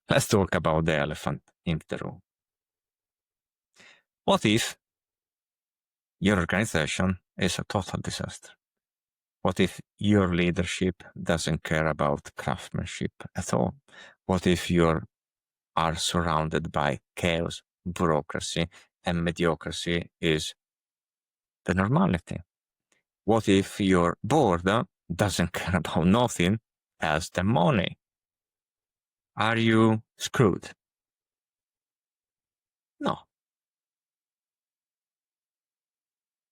Let's talk about the elephant in the room. What if your organization is a total disaster? What if your leadership doesn't care about craftsmanship at all? What if you are surrounded by chaos, bureaucracy, and mediocrity is the normality? What if your board doesn't care about nothing else than money? Are you screwed? No.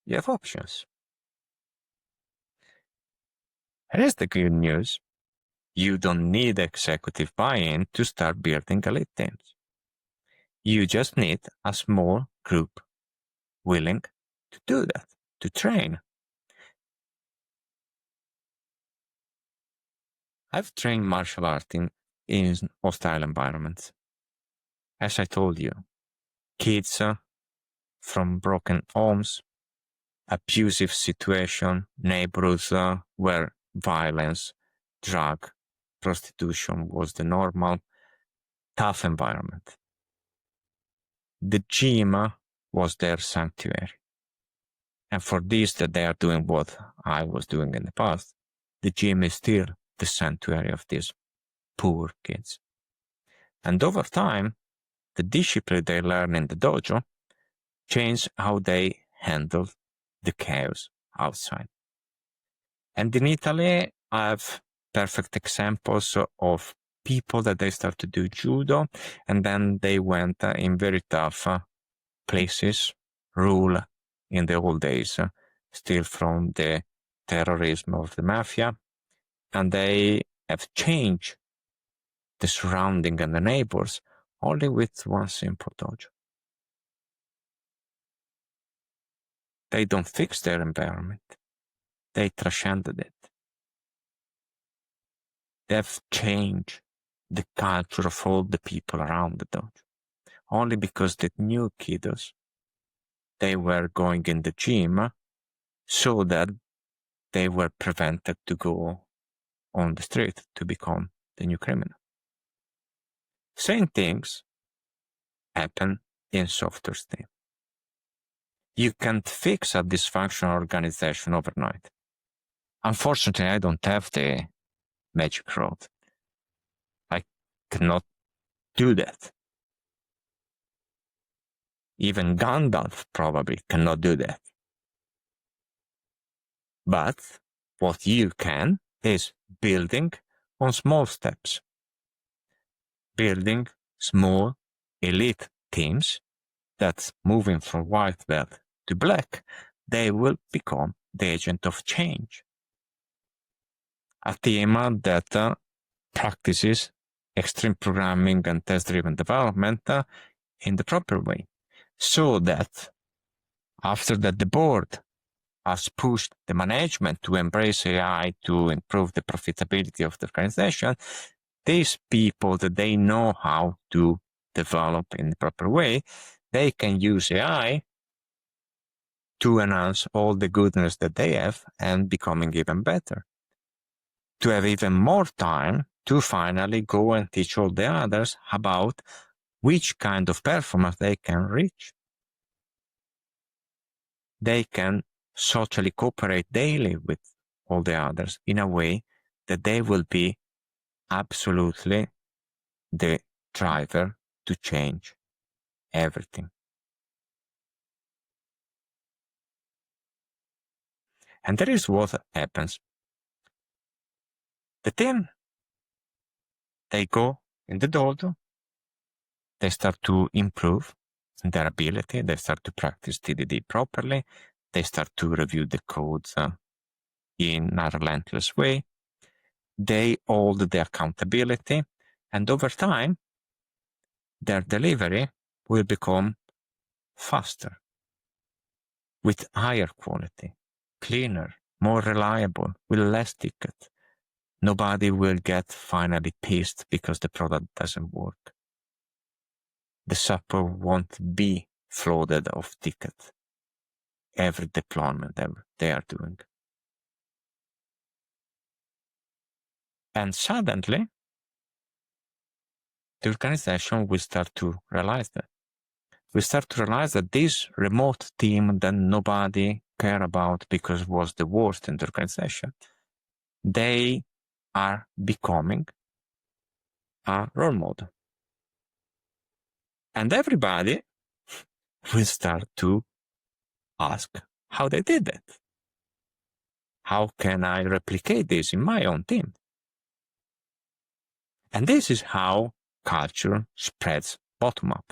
You have options. Here's the good news. You don't need executive buy-in to start building elite teams. You just need a small group willing to do that, to train. I've trained martial arts in hostile environments. As I told you, kids from broken homes, abusive situation, neighborhoods where violence, drug, prostitution was the normal, tough environment. The gym was their sanctuary. And for this that they are doing what I was doing in the past, the gym is still the sanctuary of these poor kids. And over time, the discipline they learn in the dojo changed how they handle the chaos outside. And in Italy, I have perfect examples of people that they start to do judo, and then they went in very tough places, rule in the old days, still from the terrorism of the mafia, and they have changed the surrounding and the neighbors only with one simple dojo. They don't fix their environment. They transcended it. They've changed the culture of all the people around the dojo. Only because the new kiddos, they were going in the gym so that they were prevented to go on the street to become the new criminal. Same things happen in software team. You can't fix a dysfunctional organization overnight. Unfortunately, I don't have the magic rod. I cannot do that. Even Gandalf probably cannot do that. But what you can is building on small steps. Building small elite teams that moving from white belt to black, they will become the agent of change. A team that practices extreme programming and test-driven development in the proper way, so that after that the board has pushed the management to embrace AI to improve the profitability of the organization, these people that they know how to develop in the proper way, they can use AI to enhance all the goodness that they have and becoming even better. To have even more time to finally go and teach all the others about which kind of performance they can reach. They can socially cooperate daily with all the others in a way that they will be absolutely the driver to change everything. And that is what happens. The team, they go in the dojo, they start to improve their ability, they start to practice TDD properly, they start to review the codes in a relentless way, they hold the accountability, and over time, their delivery will become faster, with higher quality, cleaner, more reliable, with less ticket. Nobody will get finally pissed because the product doesn't work. The support won't be flooded of tickets every deployment they are doing. And suddenly, the organization will start to realize that. We start to realize that this remote team that nobody cared about because it was the worst in the organization, they are becoming a role model. And everybody will start to ask how they did that. How can I replicate this in my own team? And this is how culture spreads bottom up.